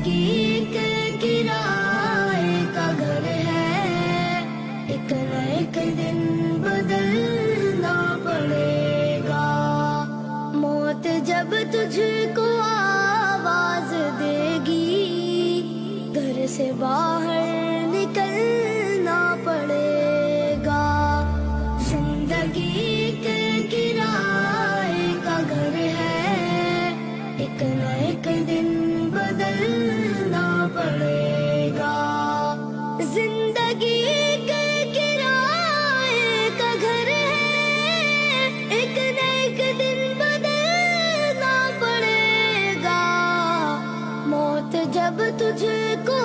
زندگی کے کرائے کا گھر ہے، ایک نہ ایک دن بدلنا پڑے گا۔ موت جب تجھ کو آواز دے گی، گھر سے باہر نکلنا پڑے گا۔ زندگی کے کرائے کا گھر ہے، ایک نہ ایک دن بدلنا پڑے گا۔ زندگی کے کرائے کا گھر ہے، ایک نہ ایک دن بدلنا پڑے گا۔ موت جب تجھ کو